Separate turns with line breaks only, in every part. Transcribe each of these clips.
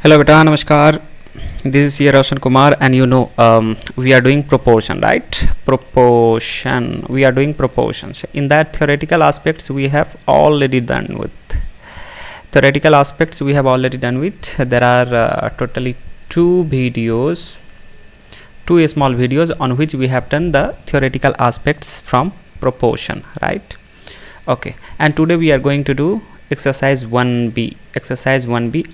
Hello beta, namaskar. This is here Roshan Kumar, and we are doing proportion, right? Proportion. We are doing proportions. In that theoretical aspects we have already done with. Theoretical aspects we have already done with. There are totally two small videos on which we have done the theoretical aspects from proportion, right? Okay, and today we are going to do exercise 1b.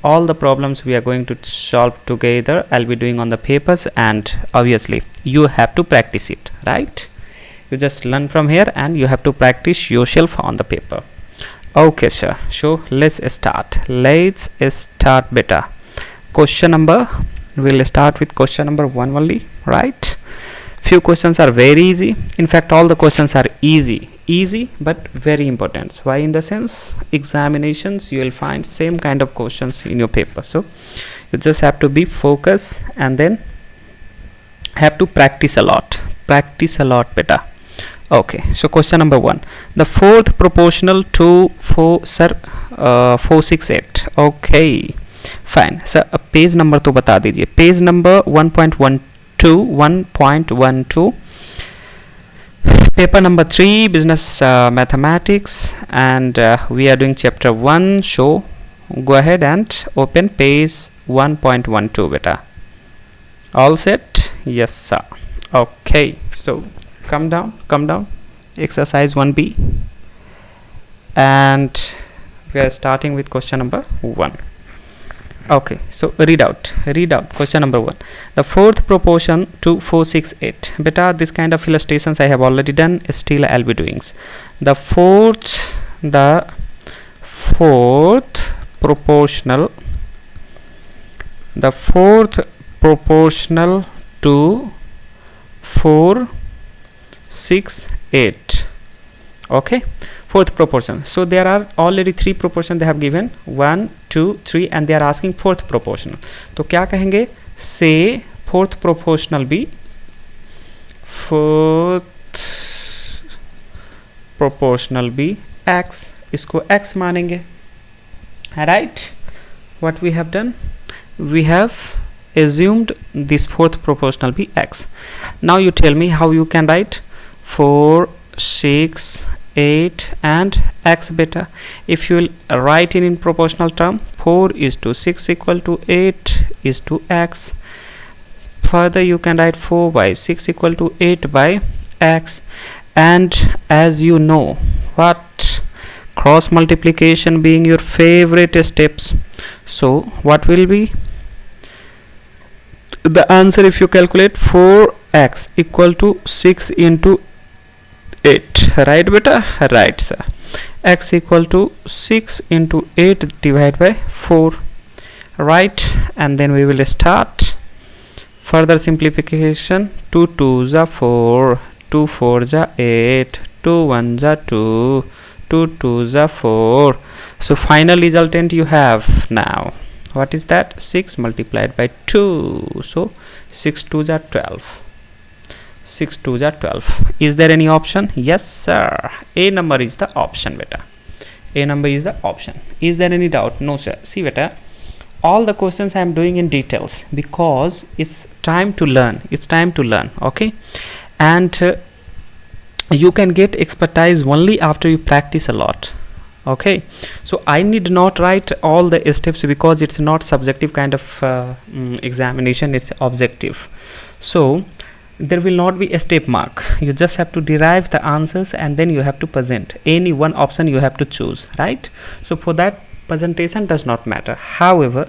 All the problems we are going to solve together. I'll be doing on the papers, and obviously you have to practice it, right? You just learn from here and you have to practice yourself on the paper. Okay sir, so let's start beta. We'll start with question number 1 only, right? Few questions are very easy. In fact, all the questions are easy but very important. Why? In the sense, examinations you will find same kind of questions in your paper, so you just have to be focused and then have to practice a lot beta. Okay, so question number 1, the fourth proportional to 468. Okay fine sir, page number तो बता दीजिए. Page number 1.12 paper number 3 business mathematics, and we are doing chapter 1. So go ahead and open page 1.12 beta. All set? Yes sir. Okay, so come down, exercise 1b, and we are starting with question number 1. Okay, so read out question number 1, the fourth proportion to 468. Beta, this kind of illustrations I have already done, still I'll be doing. The fourth proportional to 468. okay, fourth proportion. So there are already 3 proportion they have given, 1 2 3, and they are asking fourth proportional. तो क्या कहेंगे? Say fourth proportional be x. इसको x मानेंगे, right? What we have done, we have assumed this fourth proportional be x. Now you tell me how you can write 4 6 8 and x beta. If you will write in proportional term, 4 is to 6 equal to 8 is to x. Further you can write 4 by 6 equal to 8 by x. And as you know, what cross multiplication being your favorite steps, so what will be the answer if you calculate 4x equal to 6 into 8, right beta? Right sir. X equal to 6 into 8 divided by 4, right? And then we will start further simplification. 2 2s are 4, 2 4s are 8, 2 1s are 2, 2 2s are 4. So final resultant you have now, what is that? 6 multiplied by 2, so 6 2s are 12. 6 2s are 12. Is there any option? Yes sir, A number is the option beta. A number is the option. Is there any doubt? No sir. See beta, all the questions I am doing in details because it's time to learn. Okay, and you can get expertise only after you practice a lot. Okay, so I need not write all the steps because it's not subjective kind of examination, it's objective. So there will not be a step mark. You just have to derive the answers and then you have to present any one option you have to choose, right? So for that, presentation does not matter. However,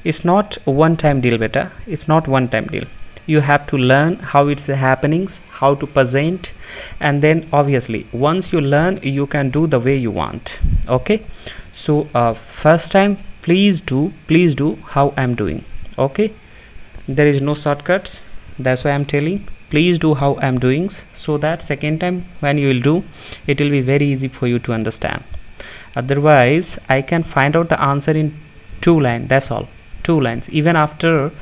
it's not one time deal beta. It's not one time deal. You have to learn how it's happening, how to present, and then obviously once you learn, you can do the way you want. Okay, so first time please do how I'm doing. Okay, there is no shortcuts. That's why I'm telling, please do how I'm doing, so that second time when you will do, it will be very easy for you to understand. Otherwise I can find out the answer in 2 lines, that's all, 2 lines. Even after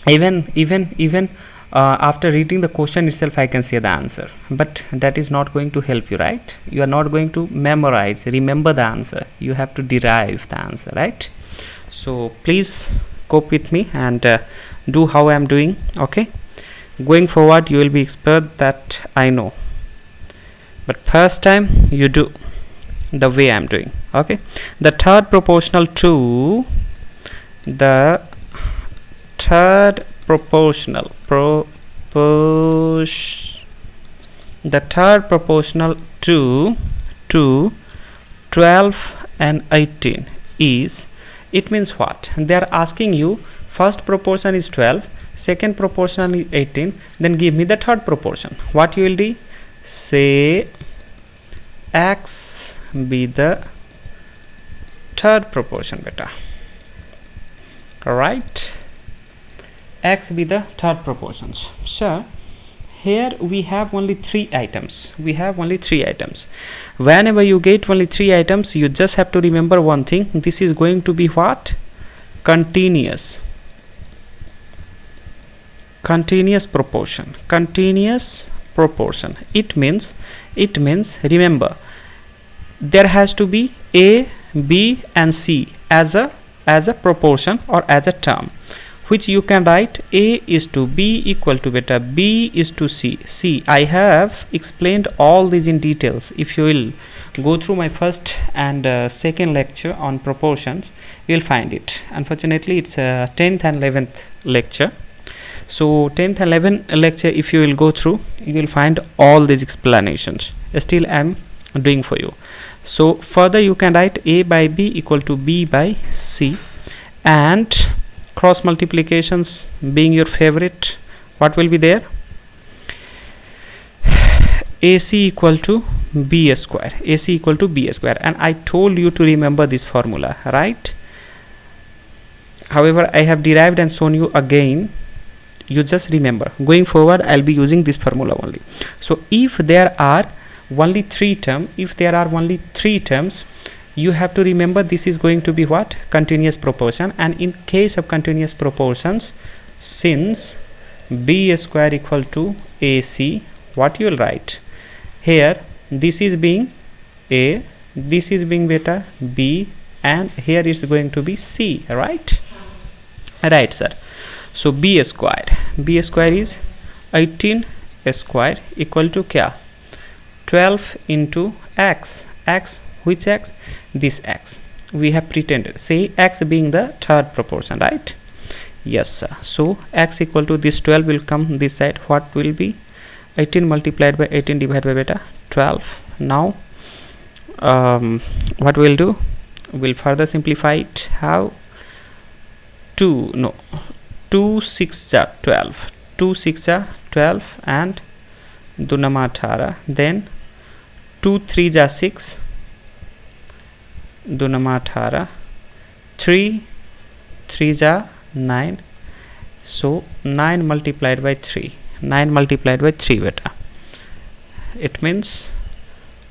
even after reading the question itself I can say the answer, but that is not going to help you, right? You are not going to memorize, remember the answer. You have to derive the answer, right? So please cope with me and do how I am doing. Okay, going forward you will be expert, that I know, but first time you do the way I am doing. Okay, the third proportional to the third proportional to 12 and 18 is, it means what? They are asking you first proportion is 12, second proportion is 18, then give me the third proportion. What you will do? Say x be the third proportion, beta. Alright, x be the third proportions. So here we have only 3 items. Whenever you get only 3 items, you just have to remember one thing. This is going to be what? Continuous proportion. It means remember, there has to be a, b and c as a proportion or as a term, which you can write a is to b equal to beta b is to c. See, I have explained all these in details. If you will go through my first and second lecture on proportions, you will find it. Unfortunately, it's 10th and 11th lecture. So 10th and 11th lecture, if you will go through, you will find all these explanations. Still I am doing for you. So further you can write a by b equal to b by c, and cross multiplications being your favorite, what will be there? AC equal to b square, and I told you to remember this formula, right? However, I have derived and shown you again. You just remember. Going forward, I'll be using this formula only. So if there are only 3 terms, you have to remember this is going to be what? Continuous proportion. And in case of continuous proportions, since b square equal to AC, what you will write? Here, this is being a, this is being beta b, and here is going to be c, right? Right, sir. So b square is 18 square equal to kya? 12 into x. Which x? This x. We have pretended. Say x being the third proportion, right? Yes, sir. So x equal to this 12 will come this side. What will be? 18 multiplied by 18 divided by beta 12. Now what we'll do? We'll further simplify it. How? 2 6 are 12. 2 6 are 12 and dunama 18. Then 2 3 are 6. Dunama 18. 3 3 are 9. So 9 multiplied by 3. 9 multiplied by 3 beta. It means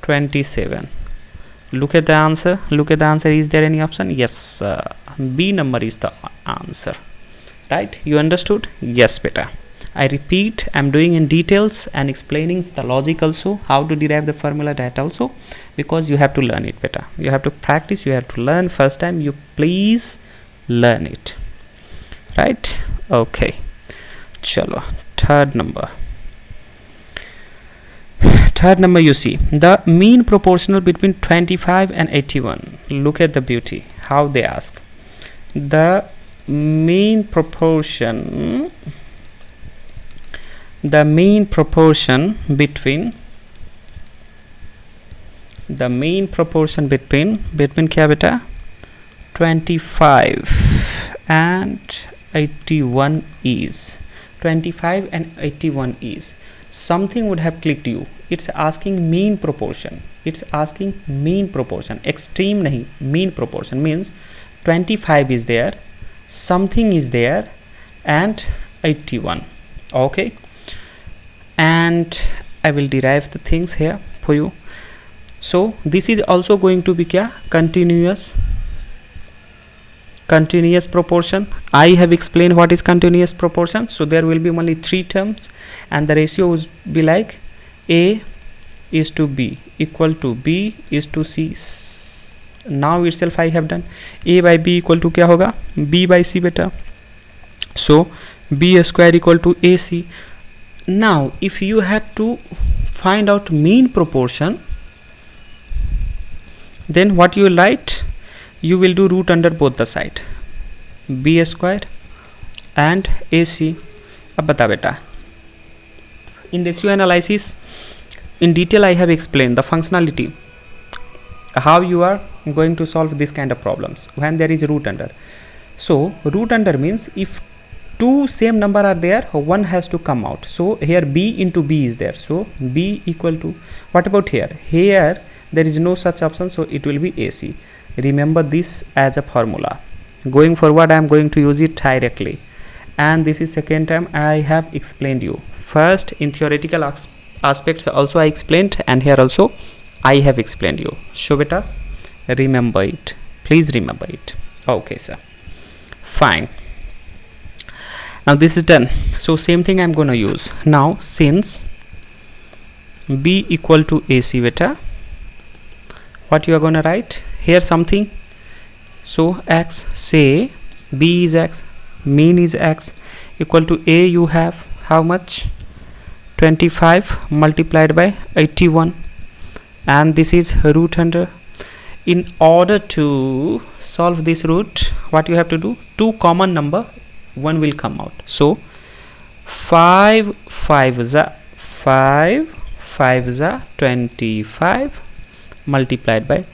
27. Look at the answer. Is there any option? Yes. B number is the answer. Right? You understood? Yes, beta. I repeat, I'm doing in details and explaining the logic also, how to derive the formula, that also, because you have to learn it, beta. You have to practice, you have to learn. First time you please learn it. Right? Okay. Chalo. Third number you see, the mean proportional between 25 and 81. Look at the beauty, how they ask. The mean proportion between kya beta? 25 and 81 is. 25 and 81 is. Something would have clicked you. It's asking mean proportion. Extreme nahi, mean proportion means 25 is there, something is there, and 81. Okay, and I will derive the things here for you. So this is also going to be kya? Continuous continuous proportion. I have explained what is continuous proportion. So there will be only 3 terms and the ratio will be like A is to B equal to B is to C. Now itself I have done A by B equal to क्या होगा B by C बेटा. So B square equal to AC. Now if you have to find out mean proportion, then what you will write, you will do root under both the side, B square and AC. अब बता बेटा, in ratio analysis in detail I have explained the functionality, how you are going to solve this kind of problems when there is root under. So root under means if two same number are there, one has to come out. So here B into B is there, so B equal to, what about here? Here there is no such option, so it will be AC. Remember this as a formula. Going forward I am going to use it directly, and this is second time I have explained you. First in theoretical aspects also I explained, and here also I have explained you. So beta, remember it, please remember it. Okay sir, fine. Now this is done, so same thing I am gonna use now. Since B equal to AC beta, what you are gonna write here something. So X, say B is X, mean is X, equal to A you have how much, 25 multiplied by 81, and this is root under. In order to solve this root, what you have to do, two common number, one will come out. So 5 5 is 25 multiplied by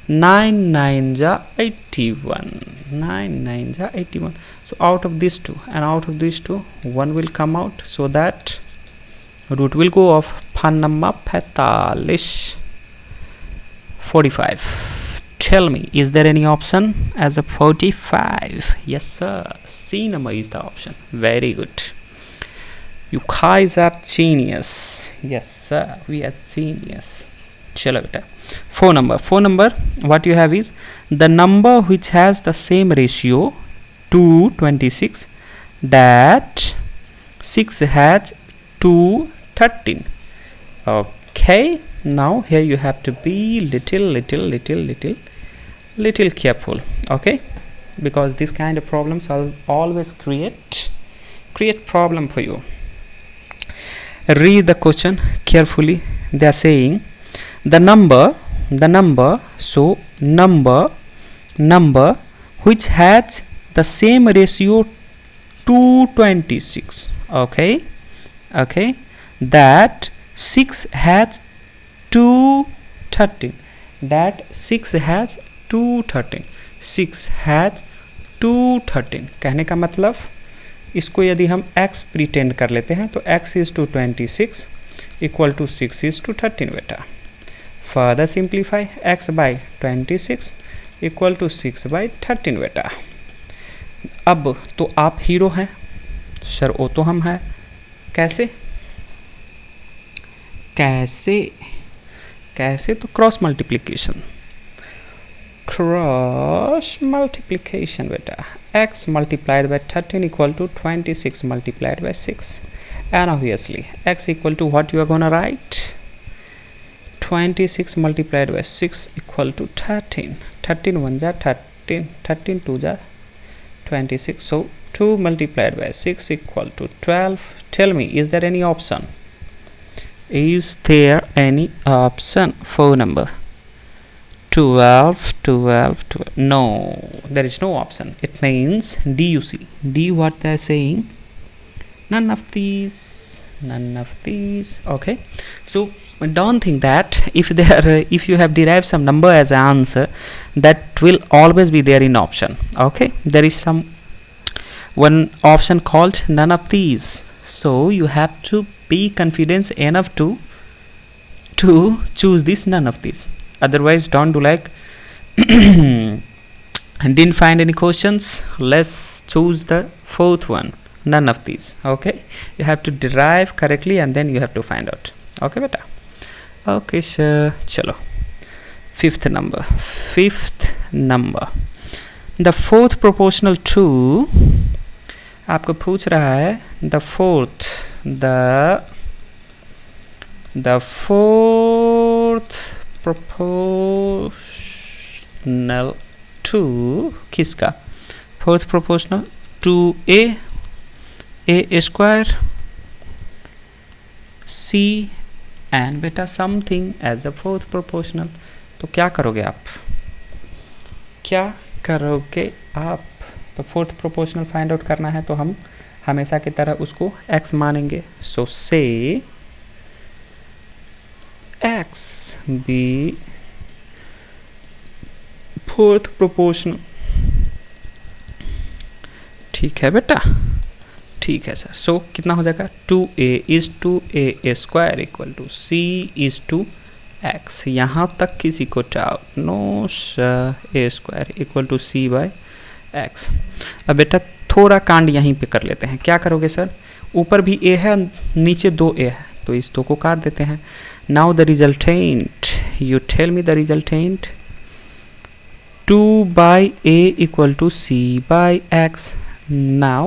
9 9 is 81, 9 9 is 81. So out of these two and out of these two, one will come out, so that root will go off. Panama 45. Tell me, is there any option as a 45? Yes sir, C number is the option. Very good, you guys are genius. Yes sir, we are genius. Chalo beta, 4 number, what you have is the number which has the same ratio to 26 that 6 has to 13. Okay, now here you have to be little careful, okay, because this kind of problems will always create problem for you. Read the question carefully. They are saying the number, so number which has the same ratio to 26, okay, that 6 has to 13, that 6 has to 13, 6 has to 13. कहने का मतलब, इसको यदि हम x pretend कर लेते हैं तो x is to 26 equal to 6 is to 13 बेटा. Further simplify, x by 26 equal to 6 by 13 बेटा. अब तो आप हीरो हैं सर, वो तो हम हैं. कैसे तो क्रॉस मल्टीप्लिकेशन बेटा. x multiplied by 13 equal to 26 multiplied by 6, and obviously x equal to what you are gonna write, 26 multiplied by 6 equal to 13. 13 1 is 13, 13 2 is 26, so 2 multiplied by 6 equal to 12. Tell me, is there any option? Is there any option for number 12? No, there is no option. It means D. You see D, what they are saying, none of these. Okay, so don't think that if you have derived some number as an answer, that will always be there in option. Okay, there is one option called none of these, so you have to be confident enough to choose this none of these. Otherwise don't do like didn't find any questions, let's choose the fourth one, none of these. Okay, you have to derive correctly and then you have to find out. Okay beta. Okay sure, chalo. Fifth number. The fourth proportional to, आपको पूछ रहा है the fourth proportional to किसका? Fourth proportional to a square C and बेटा something as a fourth proportional. तो क्या करोगे आप? तो फोर्थ प्रोपोर्शनल फाइंड आउट करना है तो हम हमेशा की तरह उसको x मानेंगे। सो से x बी फोर्थ प्रोपोर्शनल। ठीक है बेटा, ठीक है सर। सो कितना हो जाएगा? 2a is to a square equal to c is to x। यहाँ तक किसी को doubt? No sir, a square equal to c by x। अब बेटा थोड़ा कांड यहीं पे कर लेते हैं। क्या करोगे सर? ऊपर भी a है, नीचे 2a है, तो इस दो को काट देते हैं। Now the resultant, you tell me the resultant. 2 by a equal to c by x. Now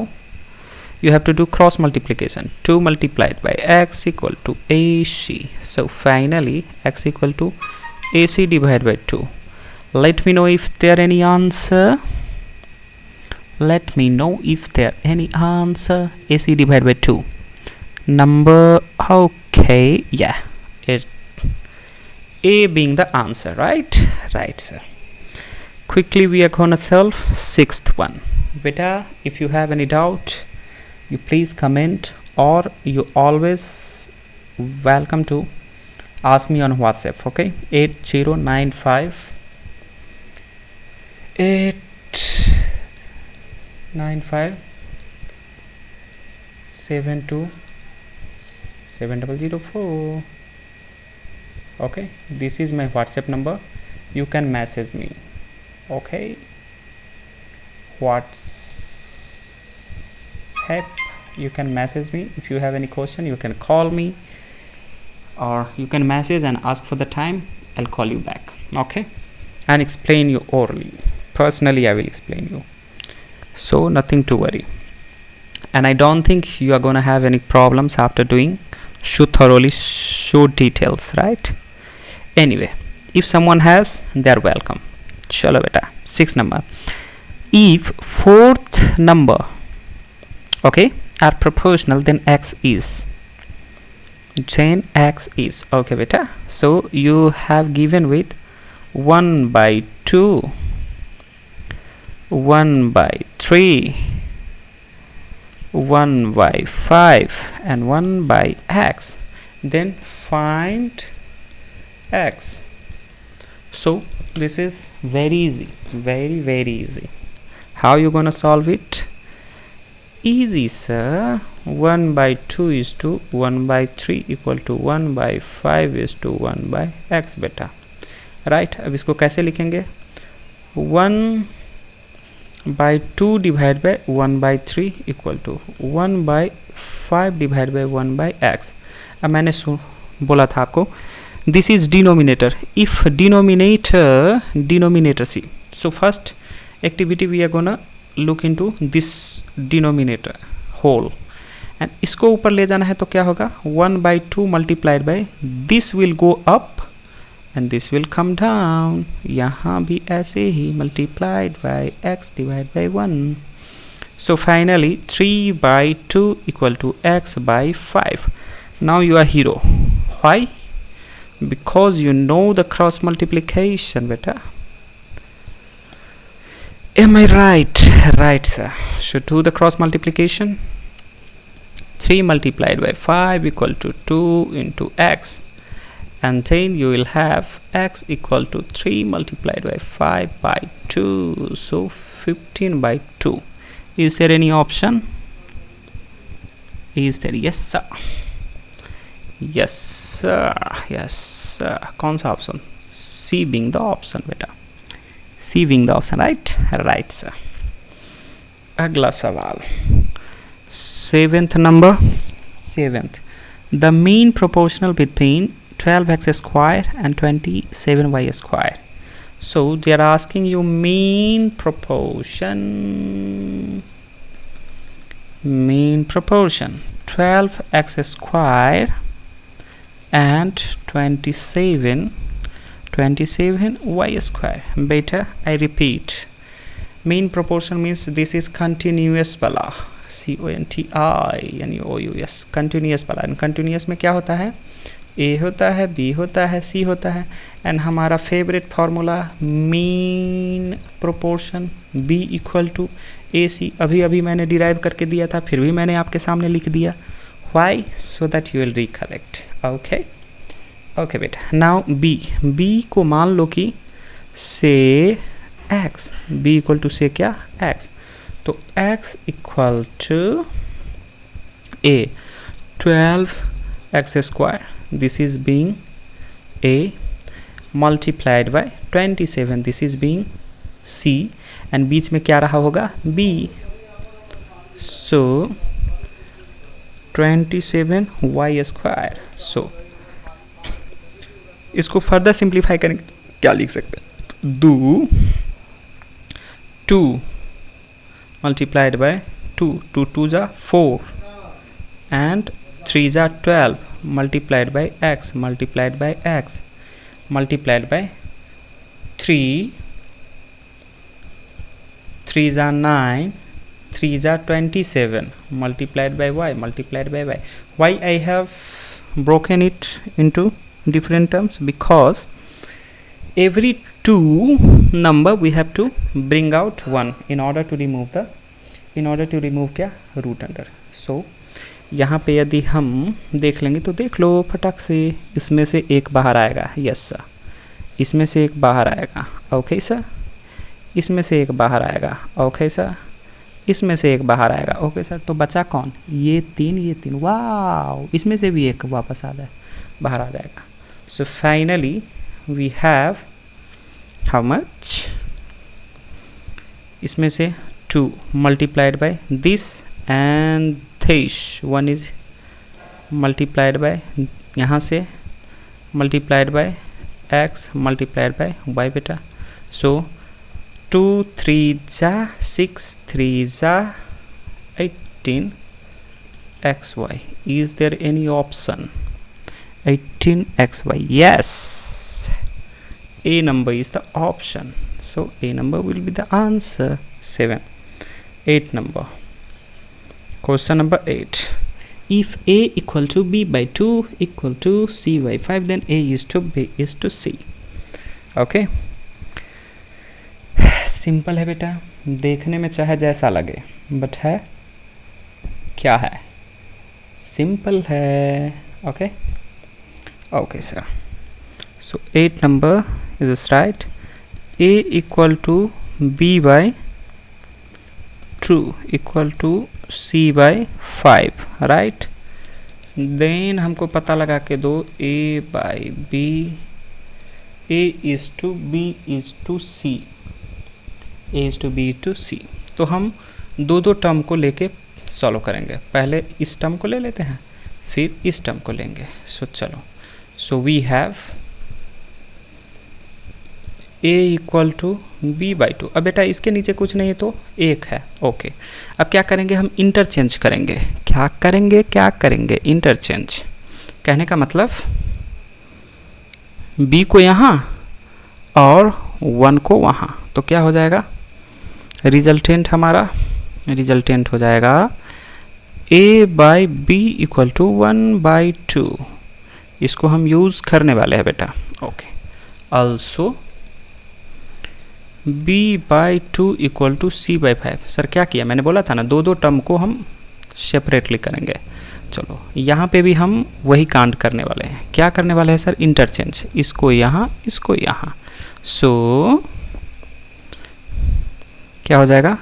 you have to do cross multiplication. 2 multiplied by x equal to ac. So finally x equal to ac divided by 2. Let me know if there any answer. Let me know if there any answer. AC divided by 2. Number, okay, yeah, it A being the answer, right? Right, sir. Quickly we are gonna solve sixth one. Beta, if you have any doubt, you please comment, or you always welcome to ask me on WhatsApp. Okay, 8095 72 7004. Okay, this is my WhatsApp number. You can message me. Okay, WhatsApp, you can message me. If you have any question, you can call me, or you can message and ask for the time. I'll call you back. Okay, and explain you orally. Personally, I will explain you. So nothing to worry, and I don't think you are gonna have any problems after doing thoroughly details, right? Anyway, if someone has, they are welcome. Chalo beta, 6th number. If fourth number, okay, are proportional, then x is okay beta. So you have given with 1 by 2, 1 by 3, 1 by 5 and 1 by x. Then find x. So this is very easy, very easy. How you gonna solve it? Easy sir. 1 by 2 is to 1 by 3 equal to 1 by 5 is to 1 by x beta, right? अब इसको कैसे लिखेंगे? 1 by 2 divided by 1 by 3 equal to 1 by 5 divided by 1 by x. अब मैंने बोला था आपको, this is denominator. If denominator see, so first activity we are gonna look into this denominator whole, and इसको ऊपर ले जाना है तो क्या होगा? 1 by 2 multiplied by this will go up and this will come down. यहाँ भी ऐसे ही multiplied by x divided by 1. So finally 3 by 2 equal to x by 5. Now you are hero. Why? Because you know the cross multiplication beta. Am I right? Right sir. So do the cross multiplication. 3 multiplied by 5 equal to 2 into x, and then you will have x equal to 3 multiplied by 5 by 2, so 15 by 2. Is there any option? Is there? Yes sir, yes sir, yes sir. कौन सा option? C being the option बेटा, C being the option, right? Right sir. अगला सवाल, 7th number. 7th, the mean proportional between 12x square and 27y square. So they are asking you mean proportion 12x square and 27y square. Beta, I repeat, mean proportion means this is continuous वाला, CONTINUOUS, continuous वाला. And continuous में क्या होता है? A होता है, B होता है, C होता है. एंड हमारा favourite formula mean proportion B equal to AC. अभी मैंने डिराइव करके दिया था, फिर भी मैंने आपके सामने लिख दिया. Why? So that you will recollect. Okay बेटा. Now B को मान लो कि से x, B इक्वल टू से क्या? x. तो x equal to A 12x square, this is being A, multiplied by 27, this is being C, and बीच में क्या रहा होगा? B. So 27y square. So इसको फर्दर सिंप्लीफाई करेंगे, क्या लिख सकते हैं? Do 2 multiplied by 2, 2 2 जा 4 and 3 जा 12 multiplied by x multiplied by 3 जा 9, 3 जा 27 multiplied by y. Why I have broken it into different terms? Because every two number we have to bring out one in order to remove क्या? root under. So यहाँ पे यदि हम देख लेंगे तो देख लो फटाक से, इसमें से एक बाहर आएगा. यस सर, इसमें से एक बाहर आएगा. ओके सर, इसमें से एक बाहर आएगा. ओके सर, इसमें से एक बाहर आएगा. ओके सर, तो बचा कौन? ये तीन. वाव, इसमें से भी एक वापस बाहर आ जाएगा. So finally we have how much? इसमें से 2 multiplied by this and this, 1 is multiplied by यहाँ से multiplied by x multiplied by y बेटा. So 2 3 जा 6, 3 जा 18 xy. Is there any option? 18xy. Yes, A number is the option. So A number will be the answer. 7. 8 number. Question number 8. If A equal to B by 2 equal to C by 5, then A is to B is to C. Okay. Simple है बेटा, देखने में चाहे जैसा लगे, but है क्या है? सिंपल है. Okay sir. So 8 number is right. A equal to B by 2 equal to C by 5, right? Then हमको पता लगा के दो A by B, A is to B is to C, A is to B to C. तो हम दो term को लेके सॉल्व करेंगे. पहले इस टर्म को ले लेते हैं, फिर इस टर्म को लेंगे. चलो. So we have A equal to B by 2. अब बेटा इसके नीचे कुछ नहीं है तो 1 है. ओके, अब क्या करेंगे? हम इंटरचेंज करेंगे. क्या करेंगे? इंटरचेंज. कहने का मतलब B को यहाँ और 1 को वहाँ, तो क्या हो जाएगा? रिजल्टेंट हो जाएगा A by B equal to 1 by 2. इसको हम यूज़ करने वाले हैं बेटा. Okay. Also B by 2 equal to C by 5. Sir क्या किया? मैंने बोला था ना, दो टर्म को हम सेपरेटली करेंगे. चलो, यहाँ पे भी हम वही कांड करने वाले हैं. क्या करने वाले हैं सर? इंटरचेंज. इसको यहाँ, इसको यहाँ. सो क्या हो जाएगा?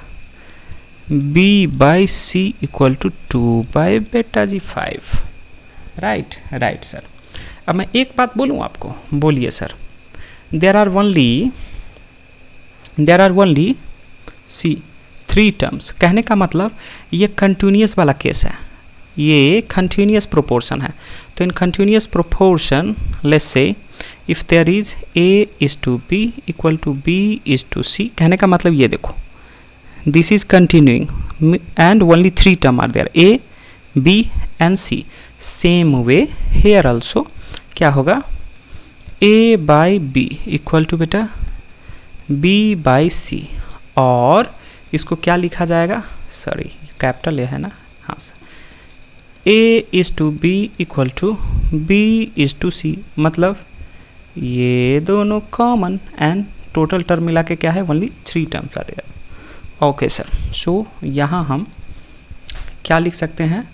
B by C equal to 2 by बेटा जी 5. Right sir. अब मैं एक बात बोलूँ आपको. बोलिए sir. There are only c 3 terms. कहने का मतलब ये कंटिन्यूस वाला केस है, ये कंटिन्यूस प्रोपोर्शन है. तो in continuous proportion let's say if there is A is to B equal to B is to C, कहने का मतलब ये देखो, this is continuing and only 3 term are there, A B and C. Same way here also क्या होगा, A by B equal to बेटा B by C, और इसको क्या लिखा जाएगा, सॉरी कैपिटल ए है ना, हाँ sir, A is to B equal to B is to C, मतलब ये दोनों कॉमन एंड टोटल टर्म मिला के क्या है, ओनली 3 टर्म्स आ रहे हैं। ओके सर, सो यहाँ हम क्या लिख सकते हैं,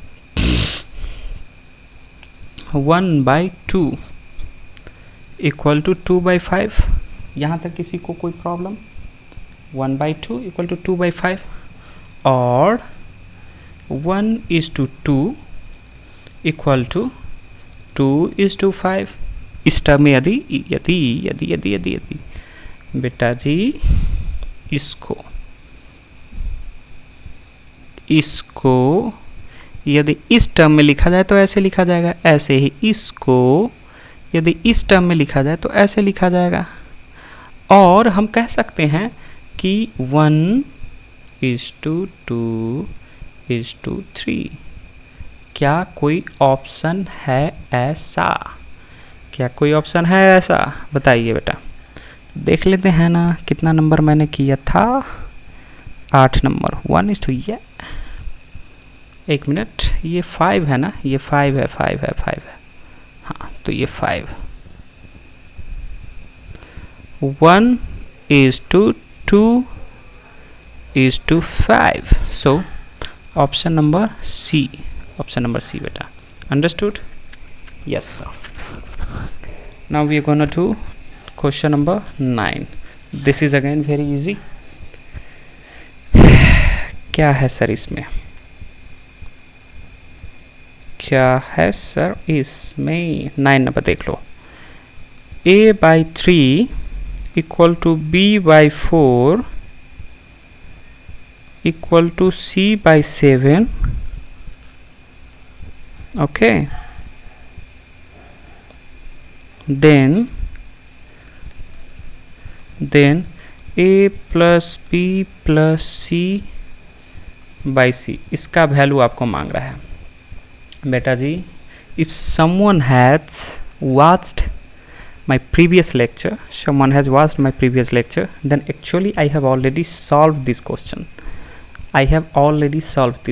1/2 इक्वल टू 2/5, यहाँ तक किसी को कोई प्रॉब्लम, 1/2 इक्वल टू 2/5, और 1:2 इक्वल टू 2:5। इस टर्म में यदि यदि यदि यदि यदि यदि बेटा जी इसको यदि इस टर्म में लिखा जाए तो ऐसे लिखा जाएगा, ऐसे ही इसको यदि इस टर्म में लिखा जाए तो ऐसे लिखा जाएगा। और हम कह सकते हैं कि 1:2:3, क्या कोई ऑप्शन है ऐसा, क्या कोई ऑप्शन है ऐसा, बताइए बेटा। देख लेते हैं ना कितना नंबर मैंने किया था, 8 नंबर, 1:, ये 1 मिनट, ये 5 है ना, ये 5 है, 5 है, 5 है, हाँ तो ये 5, 1:2:5, so option number C, option number C beta, understood? Yes sir. Now we are gonna do question number 9. This is again very easy. क्या है सर इसमें, क्या है सर इसमें, 9 नंबर देख लो, a/3 equal to b/4 equal to c/7, okay, then a plus b plus c/c, इसका वैल्यू आपको मांग रहा है बेटा जी। if someone has watched my previous lecture, then actually I have already solved this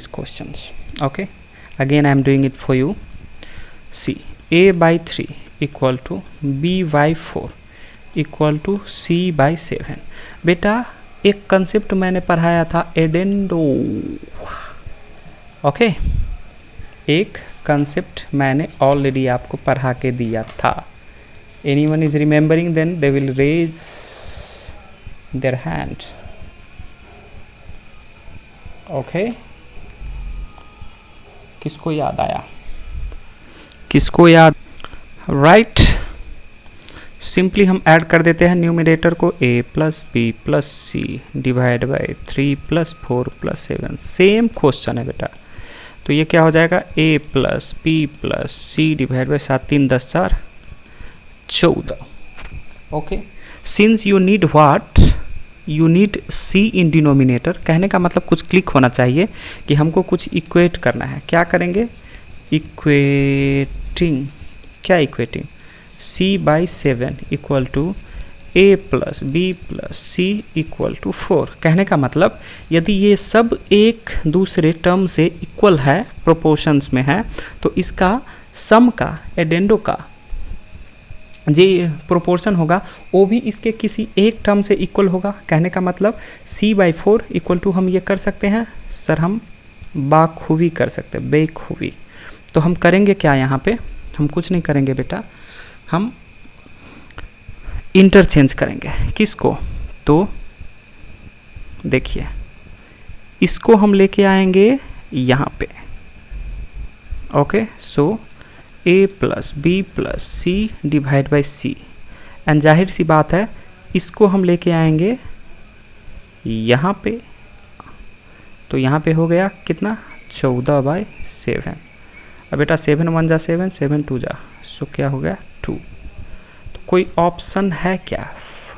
question, okay, again I am doing it for you. See, a/3 equal to b/4 equal to c/7, बेटा एक concept मैंने पढ़ाया था एडेंडो, okay, एक concept मैंने already आपको पढ़ा के दिया था। Anyone is remembering, then they will raise their hand, okay, किसको याद आया, किसको याद, राइट, सिंपली हम ऐड कर देते हैं न्यूमरेटर को, a plus b plus c divide by 3 plus 4 plus 7, same question है बेटा। तो ये क्या हो जाएगा, a plus b plus c divide by 7 3 10 4 14, ओके। Since you need what, you need c in denominator, कहने का मतलब कुछ क्लिक होना चाहिए कि हमको कुछ इक्वेट करना है। क्या करेंगे, इक्वेटिंग, क्या equating, c/7 equal to a plus b plus c equal to 4, कहने का मतलब यदि ये सब एक दूसरे टर्म से इक्वल है, प्रोपोर्शंस में है, तो इसका सम का, एडेंडो का जो प्रोपोर्शन होगा वो भी इसके किसी एक टर्म से इक्वल होगा। कहने का मतलब c/4 इक्वल टू, हम ये कर सकते हैं सर, हम बाखूबी कर सकते हैं, बेखूबी। तो हम करेंगे क्या, यहाँ पे हम कुछ नहीं करेंगे बेटा, हम इंटरचेंज करेंगे, किसको, तो देखिए इसको हम लेके आएंगे यहाँ पे, okay. So a plus b plus c divide by c, and जाहिर सी बात है इसको हम लेके आएंगे यहाँ पे, तो यहाँ पे हो गया कितना, 14/7। अब बेटा 7 1 जा 7, 7 2 जा, सो क्या हो गया 2, तो कोई ऑप्शन है क्या?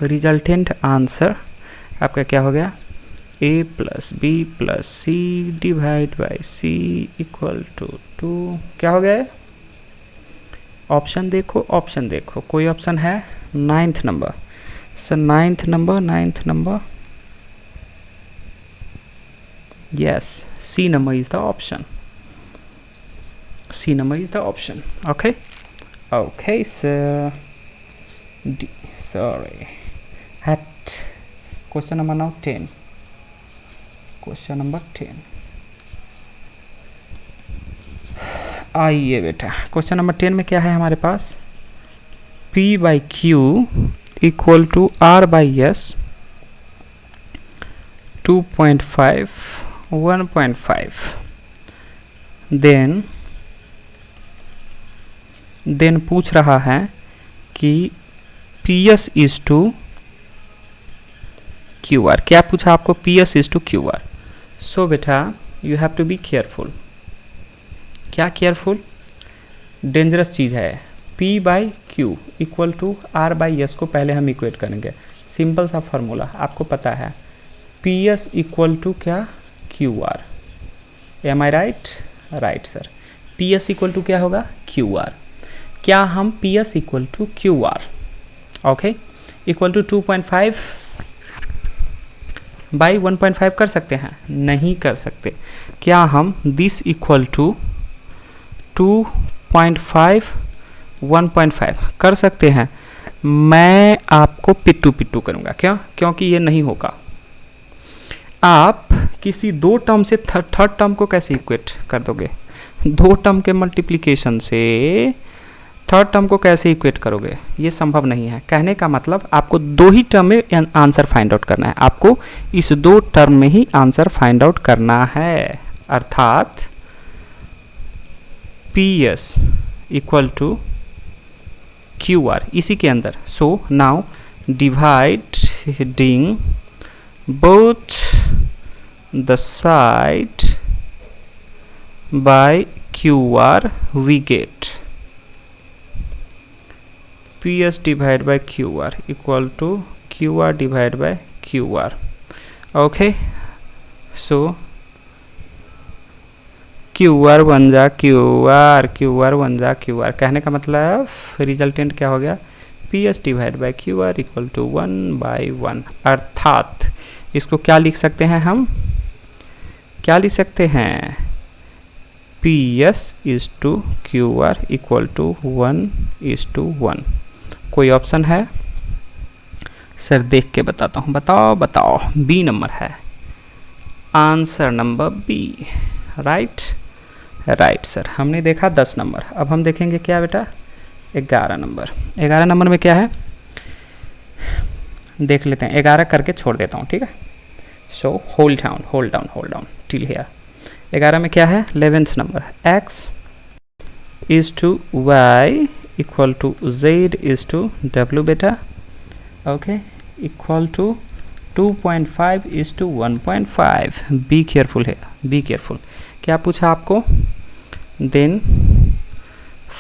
रिजल्टेंट आंसर आपका क्या हो गया? a plus b plus c divide by c equal to 2। क्या हो गया? ऑप्शन देखो, ऑप्शन देखो, कोई ऑप्शन है? 9th number sir, 9th number, yes, C number is the option. C number is the option. Okay sir. Sorry. At question number now 10. Question number 10. आइए बेटा, question number 10 में क्या है हमारे पास? P by Q equal to R by S 2.5 1.5 then पूछ रहा है कि PS इज टू QR। क्या पूछा आपको? PS is to QR। So बेटा you have to be careful. क्या केयरफुल? डेंजरस चीज़ है। P by Q equal to R by S को पहले हम इक्वेट करेंगे। सिंपल सा फार्मूला आपको पता है, PS इक्वल टू क्या? QR। Am I right? Right sir. PS equal to क्या होगा? QR। क्या हम PS equal to QR okay equal to 2.5 by 1.5 कर सकते हैं? नहीं कर सकते। क्या हम दिस इक्वल टू 2.5 1.5 कर सकते हैं? मैं आपको पिट्टू करूंगा। क्या? क्योंकि ये नहीं होगा। आप किसी दो टर्म से थर्ड टर्म को कैसे इक्वेट कर दोगे? दो टर्म के मल्टीप्लिकेशन से थर्ड टर्म को कैसे इक्वेट करोगे? ये संभव नहीं है। कहने का मतलब आपको दो ही टर्म में आंसर फाइंड आउट करना है। आपको इस दो टर्म में ही आंसर फाइंड आउट करना है, अर्थात PS इक्वल टू QR इसी के अंदर। So now dividing both the side by QR we get PS divided by QR equal to QR divided by QR। okay so QR बन जा QR बन जा QR। कहने का मतलब रिजल्टेंट क्या हो गया? PS divided by QR equal to 1/1। अर्थात इसको क्या लिख सकते हैं हम? क्या लिख सकते हैं? PS is to QR equal to 1:1। कोई ऑप्शन है? सर देख के बताता हूँ। बताओ। B नंबर है answer, number B। Right sir. हमने देखा 10 नंबर। अब हम देखेंगे क्या बेटा? 11 नंबर। 11 नंबर में क्या है देख लेते हैं। 11 करके छोड़ देता हूँ, ठीक है? So hold down till here. 11 में क्या है? 11th number x is to y equal to z is to w बेटा। Okay equal to 2.5 is to 1.5। Be careful है, बी केयरफुल। क्या पूछा आपको? देन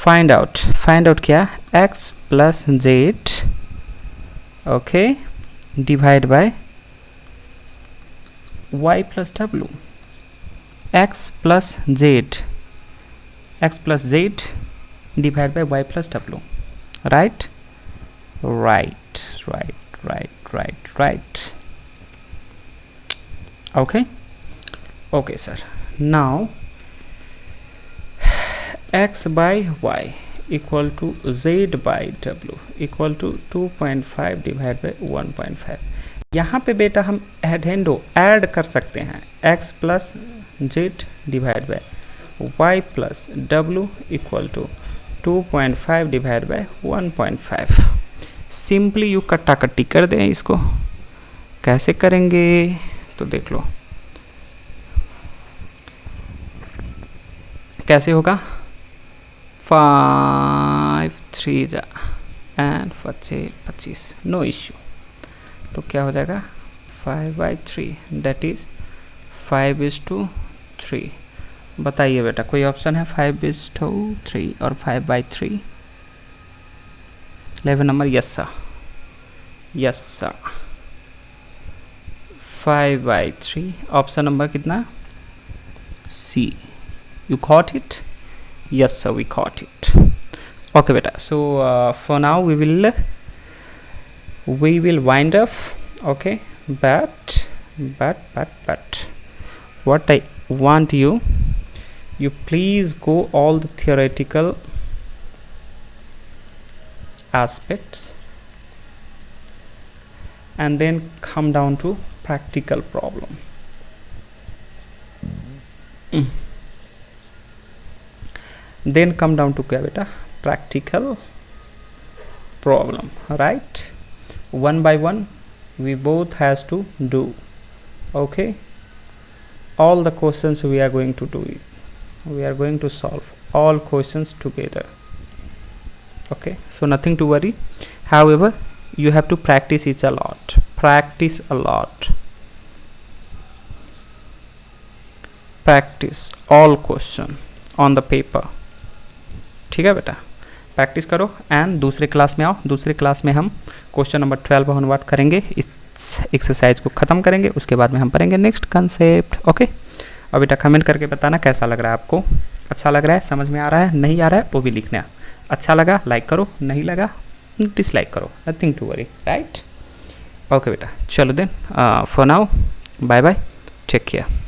फाइंड आउट क्या? x plus z okay divide by y plus w। x plus z divided by y plus w। right okay sir। now x by y equal to z by w equal to 2.5 divided by 1.5। यहाँ पे बेटा हम add कर सकते हैं। x plus z divide by y plus डब्लू equal to 2.5 divide by 1.5। Simply you कट्टी कर दें इसको। कैसे करेंगे तो देख लो कैसे होगा। 5 3 जा एंड 25 नो इश्यू। तो क्या हो जाएगा? 5/3 दैट इज 5:3। बताइए बेटा कोई ऑप्शन है? 5:3 और 5/3। 11 number, yes sir, yes sir. 5/3, option number कितना, C. You caught it, yes sir, we caught it. Okay बेटा, so for now we will wind up, okay, but what I want you please go all the theoretical aspects and then come down to practical problem. Then come down to क्या बेटा, practical problem, right? One by one we both has to do, okay? All the questions we are going to do it, we are going to solve all questions together, okay? So nothing to worry. However, you have to practice it a lot, practice a lot, practice all question on the paper, ठीक है बेटा, practice करो and दूसरे class में आओ। दूसरे class में हम क्वेश्चन नंबर 12 ऑनवर्ड करेंगे, इस एक्सरसाइज को ख़त्म करेंगे, उसके बाद में हम पढ़ेंगे नेक्स्ट कंसेप्ट, ओके? और बेटा कमेंट करके बताना कैसा लग रहा है आपको, अच्छा लग रहा है, समझ में आ रहा है, नहीं आ रहा है वो भी लिखना। अच्छा लगा लाइक करो, नहीं लगा डिसलाइक करो, nothing to worry, right? Okay बेटा, चलो then for now bye bye, take care.